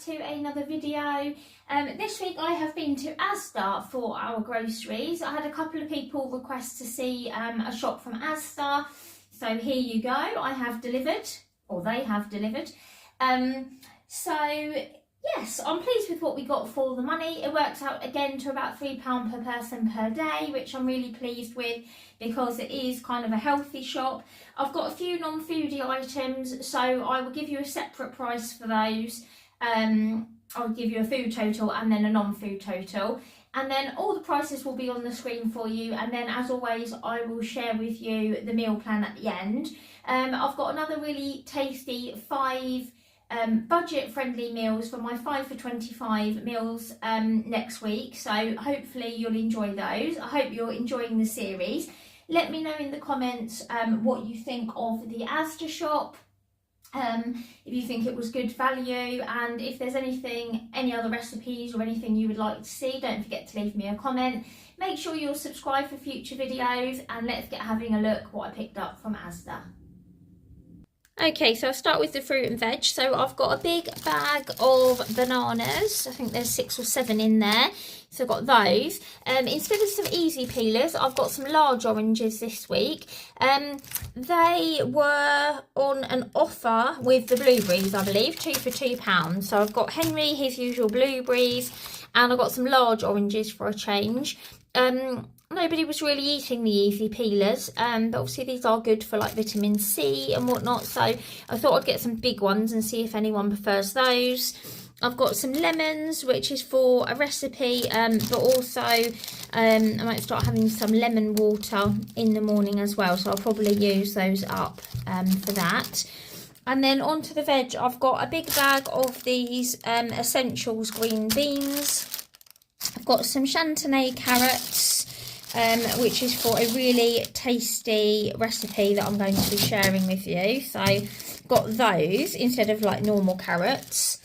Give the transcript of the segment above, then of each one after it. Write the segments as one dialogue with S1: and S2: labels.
S1: to another video. This week I have been to Asda for our groceries. I had a couple of people request to see a shop from Asda, so here you go. I have delivered, or they have delivered. So yes, I'm pleased with what we got for the money. It works out again to about £3 per person per day, which I'm really pleased with because it is kind of a healthy shop. I've got a few non-foodie items, so I will give you a separate price for those. I'll give you a food total and then a non-food total. And then all the prices will be on the screen for you. And then as always, I will share with you the meal plan at the end. I've got another really tasty 5 budget-friendly meals for my 5 for 25 meals next week. So hopefully you'll enjoy those. I hope you're enjoying the series. Let me know in the comments what you think of the Asda shop. If you think it was good value, and if there's any other recipes or anything you would like to see, don't forget to leave me a comment. Make sure you'll subscribe for future videos, and let's get having a look what I picked up from Asda. Okay, so I'll start with the fruit and veg. So I've got a big bag of bananas. I think there's 6 or 7 in there. So I've got those. Instead of some easy peelers, I've got some large oranges this week. They were on an offer with the blueberries, I believe, 2 for £2. So I've got Henry, his usual blueberries, and I've got some large oranges for a change. Nobody was really eating the easy peelers, but obviously these are good for like vitamin C and whatnot, so I thought I'd get some big ones and see if anyone prefers those. I've got some lemons, which is for a recipe, but also I might start having some lemon water in the morning as well, so I'll probably use those up for that. And then onto the veg, I've got a big bag of these Essentials green beans. I've got some Chantenay carrots, which is for a really tasty recipe that I'm going to be sharing with you. So I've got those instead of like normal carrots.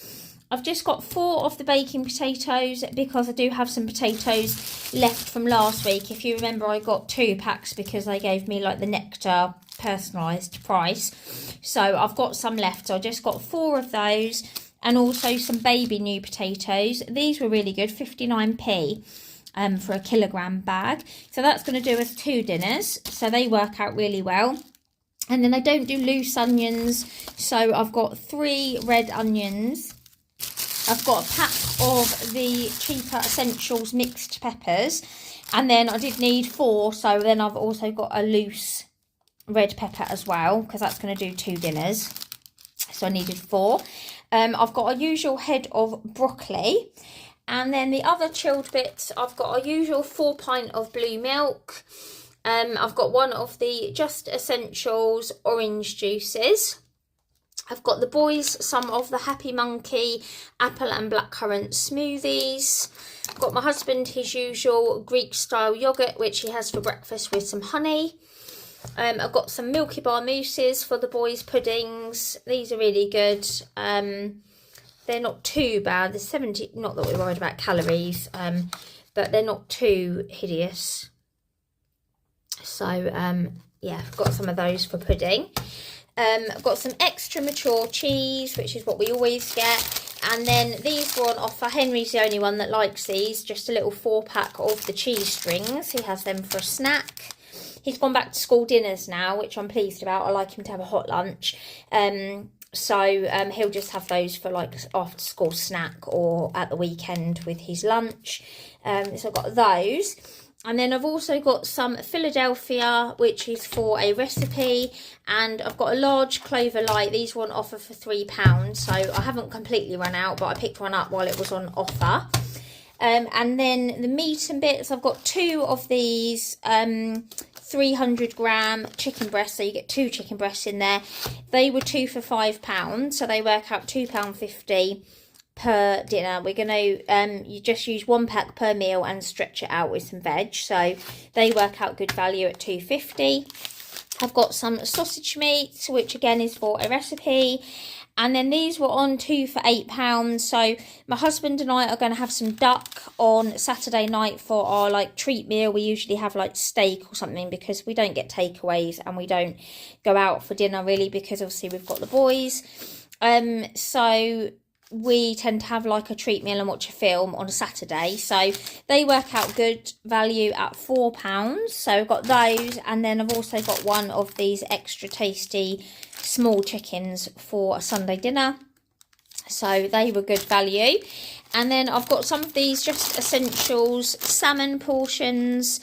S1: I've just got 4 of the baking potatoes because I do have some potatoes left from last week. If you remember, I got 2 packs because they gave me like the nectar personalised price. So I've got some left. So I just got 4 of those, and also some baby new potatoes. These were really good, 59p. For a kilogram bag. So that's going to do us 2 dinners. So they work out really well. And then I don't do loose onions. So I've got 3 red onions. I've got a pack of the cheaper Essentials mixed peppers. And then I did need 4. So then I've also got a loose red pepper as well, because that's going to do 2 dinners. So I needed 4. I've got a usual head of broccoli. And then the other chilled bits, I've got a usual 4 pint of blue milk. I've got 1 of the Just Essentials orange juices. I've got the boys some of the Happy Monkey apple and blackcurrant smoothies. I've got my husband his usual Greek style yoghurt, which he has for breakfast with some honey. I've got some Milky Bar mousses for the boys' puddings. These are really good. They're not too bad. There's 70, not that we're worried about calories, but they're not too hideous. So, yeah, I've got some of those for pudding. I've got some extra mature cheese, which is what we always get. And then these were on offer. Henry's the only one that likes these. Just a little 4-pack of the cheese strings. He has them for a snack. He's gone back to school dinners now, which I'm pleased about. I like him to have a hot lunch. So he'll just have those for like after school snack or at the weekend with his lunch. So I've got those. And then I've also got some Philadelphia, which is for a recipe. And I've got a large Clover Light. These were on offer for £3. So I haven't completely run out, but I picked one up while it was on offer. And then the meat and bits, I've got 2 of these 300-gram chicken breasts, so you get 2 chicken breasts in there. They were 2 for £5, so they work out £2.50 per dinner. We're going to you just use 1 pack per meal and stretch it out with some veg, so they work out good value at £2.50. I've got some sausage meat, which again is for a recipe. And then these were on 2 for £8. So my husband and I are going to have some duck on Saturday night for our like treat meal. We usually have like steak or something because we don't get takeaways and we don't go out for dinner really because obviously we've got the boys. So we tend to have like a treat meal and watch a film on a Saturday, so they work out good value at £4. So I've got those, and then I've also got one of these extra tasty small chickens for a Sunday dinner, so they were good value. And then I've got some of these just essentials salmon portions,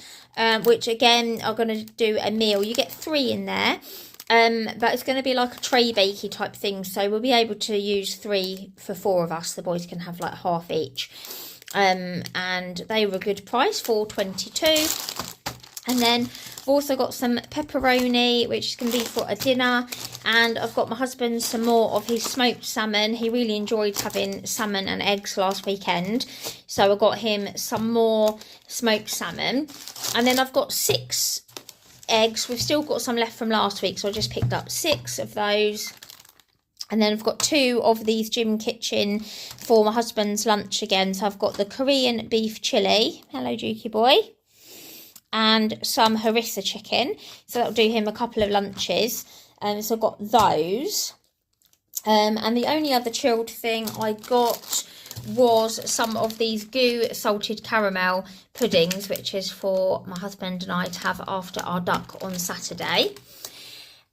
S1: which again are going to do a meal. You get 3 in there. But it's going to be like a tray bakey type thing, so we'll be able to use 3 for 4 of us. The boys can have like half each, and they were a good price, £4.22. And then I've also got some pepperoni, which is going to be for a dinner, and I've got my husband some more of his smoked salmon. He really enjoyed having salmon and eggs last weekend, so I got him some more smoked salmon. And then I've got 6 eggs. We've still got some left from last week, so I just picked up 6 of those. And then I've got 2 of these Jim Kitchen for my husband's lunch again. So I've got the Korean beef chili, hello Dukey boy, and some harissa chicken, so that'll do him a couple of lunches. So I've got those, and the only other chilled thing I got was some of these Goo salted caramel puddings, which is for my husband and I to have after our duck on Saturday.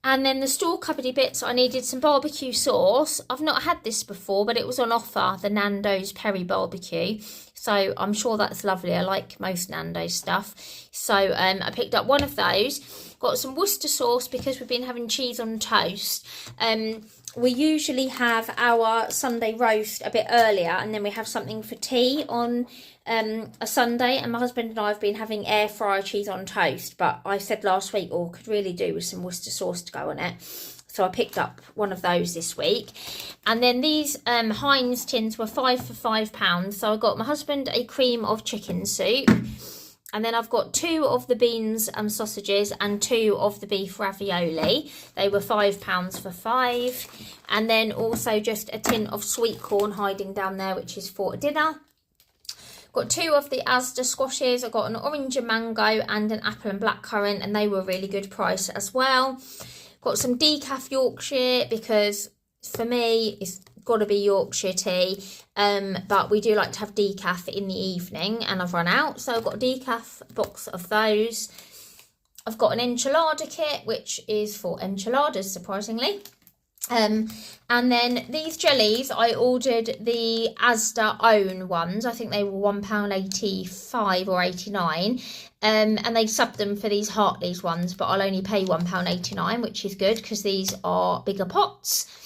S1: And then the store cupboardy bits, I needed some barbecue sauce. I've not had this before, but it was on offer, the Nando's Peri Barbecue. So I'm sure that's lovely. I like most Nando's stuff. So I picked up one of those. Got some Worcester sauce because we've been having cheese on toast. We usually have our Sunday roast a bit earlier, and then we have something for tea on a Sunday. And my husband and I have been having air fryer cheese on toast, but I said last week, could really do with some Worcester sauce to go on it. So I picked up one of those this week. And then these Heinz tins were 5 for £5. So I got my husband a cream of chicken soup. And then I've got 2 of the beans and sausages and 2 of the beef ravioli. They were £5 for 5. And then also just a tin of sweet corn hiding down there, which is for dinner. Got 2 of the Asda squashes. I got an orange and mango and an apple and blackcurrant, and they were a really good price as well. Got some decaf Yorkshire because for me it's got to be Yorkshire tea, but we do like to have decaf in the evening, and I've run out, so I've got a decaf box of those. I've got an enchilada kit, which is for enchiladas, surprisingly. And then these jellies, I ordered the Asda own ones. I think they were £1.85 or 89, and they subbed them for these Hartley's ones, but I'll only pay £1.89, which is good because these are bigger pots.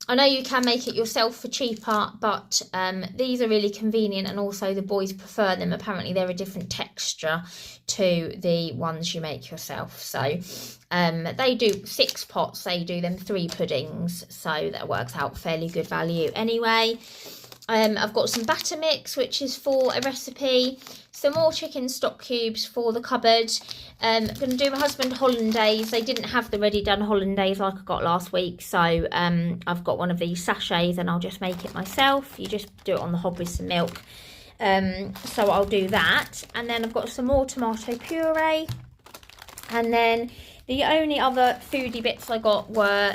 S1: I know you can make it yourself for cheaper, but these are really convenient, and also the boys prefer them. Apparently they're a different texture to the ones you make yourself. So they do 6 pots, they do them 3 puddings, so that works out fairly good value anyway. I've got some batter mix, which is for a recipe. Some more chicken stock cubes for the cupboard. I'm going to do my husband hollandaise. They didn't have the ready done hollandaise like I got last week, so I've got one of these sachets and I'll just make it myself. You just do it on the hob with some milk. So I'll do that. And then I've got some more tomato puree. And then the only other foodie bits I got were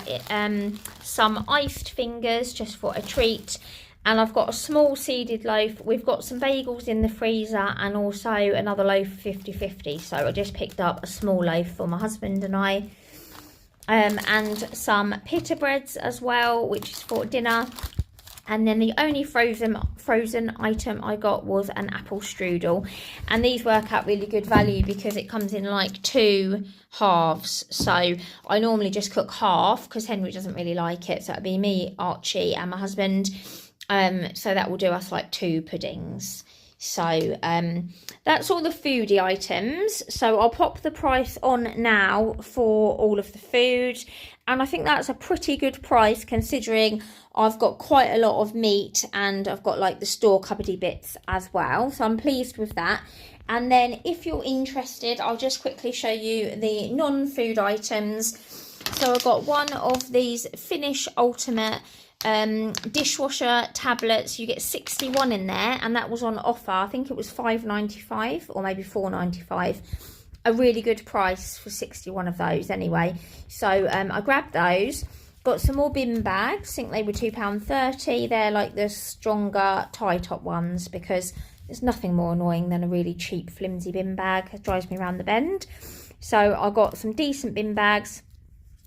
S1: some iced fingers just for a treat. And I've got a small seeded loaf. We've got some bagels in the freezer and also another loaf 50-50. So I just picked up a small loaf for my husband and I. And some pita breads as well, which is for dinner. And then the only frozen item I got was an apple strudel. And these work out really good value because it comes in like 2 halves. So I normally just cook half because Henry doesn't really like it. So it'd be me, Archie and my husband. So that will do us like 2 puddings. So that's all the foodie items. So I'll pop the price on now for all of the food. And I think that's a pretty good price considering I've got quite a lot of meat and I've got like the store cupboardy bits as well. So I'm pleased with that. And then if you're interested, I'll just quickly show you the non-food items. So I've got one of these Finish Ultimate dishwasher tablets. You get 61 in there, and that was on offer. I think it was £5.95 or maybe £4.95. A really good price for 61 of those anyway. So I grabbed those. Got some more bin bags. I think they were £2.30. They're like the stronger tie top ones, because there's nothing more annoying than a really cheap flimsy bin bag. It drives me around the bend. So I got some decent bin bags.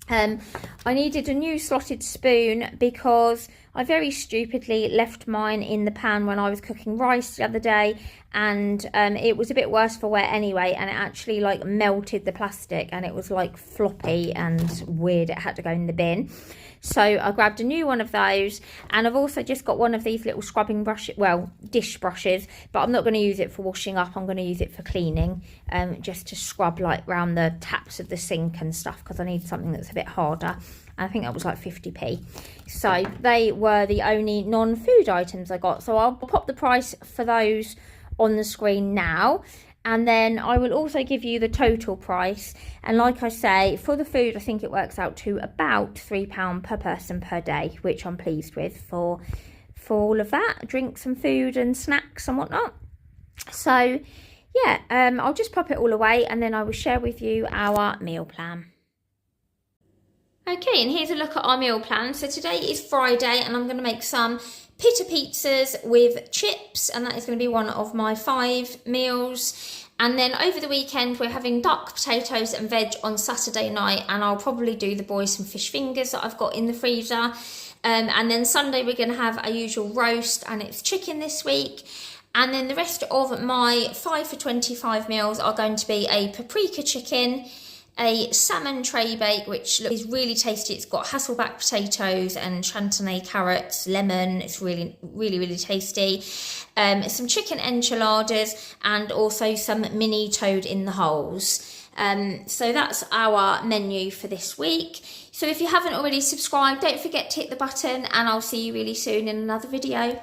S1: I needed a new slotted spoon because I very stupidly left mine in the pan when I was cooking rice the other day, and it was a bit worse for wear anyway, and it actually like melted the plastic and it was like floppy and weird. It had to go in the bin. So I grabbed a new one of those, and I've also just got one of these little scrubbing brushes, well, dish brushes, but I'm not going to use it for washing up. I'm going to use it for cleaning, just to scrub like around the taps of the sink and stuff, because I need something that's a bit harder. I think that was like 50p. So they were the only non-food items I got. So I'll pop the price for those on the screen now. And then I will also give you the total price. And like I say, for the food, I think it works out to about £3 per person per day, which I'm pleased with for all of that. Drinks and food and snacks and whatnot. So, yeah, I'll just pop it all away and then I will share with you our meal plan. Okay, and here's a look at our meal plan. So today is Friday and I'm going to make some pita pizzas with chips, and that is going to be one of my 5 meals. And then over the weekend we're having duck, potatoes and veg on Saturday night, and I'll probably do the boys some fish fingers that I've got in the freezer. And then Sunday we're going to have our usual roast, and it's chicken this week. And then the rest of my 5 for 25 meals are going to be a paprika chicken, a salmon tray bake, which is really tasty. It's got Hasselback potatoes and chantenay carrots, lemon. It's really, really, really tasty. Some chicken enchiladas and also some mini toad in the holes. So that's our menu for this week. So if you haven't already subscribed, don't forget to hit the button, and I'll see you really soon in another video.